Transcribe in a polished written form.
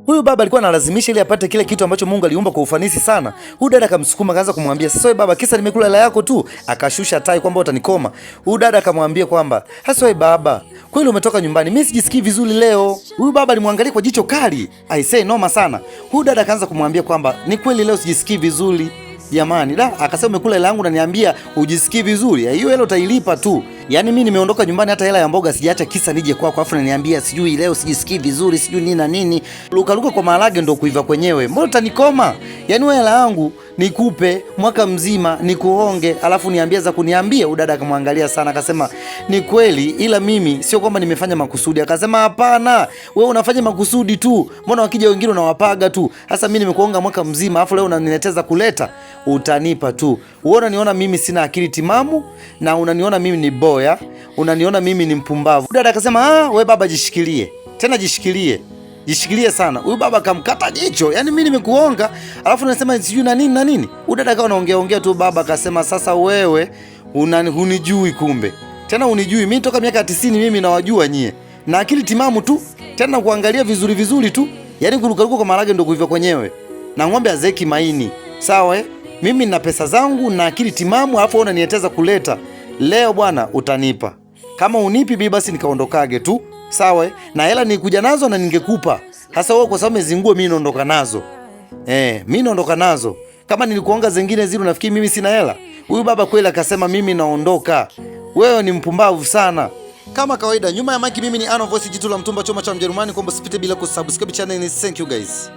Huyu baba alikuwa analazimisha ili apate kile kitu ambacho Mungu aliumba kwa ufanisi sana. Huyu dada akamsukuma, akaanza kumwambia, sasa wewe baba, kisa nimekula hela yako tu. Akashusha tai kwamba utanikoma. Huyu dada akamwambia kwamba, sasa wewe baba, kweli umetoka nyumbani, mimi sijisikii vizuri leo. Huyu baba alimwangalia kwa jicho kali. I say noma sana. Huyu dada akaanza kumwambia kwamba, ni kweli leo sijisikii vizuri. Jamani, akasema umekula hela yangu na niambia ujisikii vizuri. Hiyo hela utailipa tu. Yaani mimi nimeondoka nyumbani hata hela ya mboga sijaacha kisa nije kwako afu unaniambia sijui leo sijisikii vizuri, sijui nini na nini. Luka kwa maharage ndo kuiva kwenyewe. Mbona utanikoma? Yaani wewe hela yangu nikupe mwaka mzima nikuonge alafu niambia za kuniambia. Udada akamwangalia sana akasema ni kweli, ila mimi sio kwamba nimefanya makusudi. Akasema hapana, wewe unafanya makusudi tu. Mbona wakija wengine unawapaga tu? Sasa mimi nimekuonga mwaka mzima afu leo unanileteza kuleta. Utanipa tu. Unaniona mimi sina akili timamu na unaniona mimi ni boya, unaniona mimi ni mpumbavu. Dada akasema wewe baba jishikilie. Tena jishikilie. Jishikilie sana. Huyu baba akamkata jicho. Yaani mimi nimekuonga, alafu unasema sijui na nini na nini. Huyu dada akawa anaongea tu. Baba akasema sasa wewe hunijui kumbe. Tena hunijui. Mimi toka miaka 90 mimi nawajua nyie. Na akili timamu tu. Tena kuangalia vizuri tu. Yaani kuruka kwa maharage ndio kuiva kwenyewe. Na ng'ombe azeki maini. Sawa Mimi nina pesa zangu na akili timamu, alafu unanieteza kuleta. Leo bwana utanipa. Kama unipi bibi basi nikaondokage tu. Sawa Na hela nikuja nazo na ningekupa. Hasa wewe kwa sababu umezingua mimi naondoka nazo. Mimi naondoka nazo. Kama nilikuonga zingine zile unafikiri mimi sina hela? Huyu baba kweli akasema mimi naondoka. Wewe ni mpumbavu sana. Kama kawaida nyuma ya maki mimi ni Ano Voice, jitu la mtumba, choma cha Mjerumani. Kwamba usipite bila kusubscribe channel ni. Thank you guys.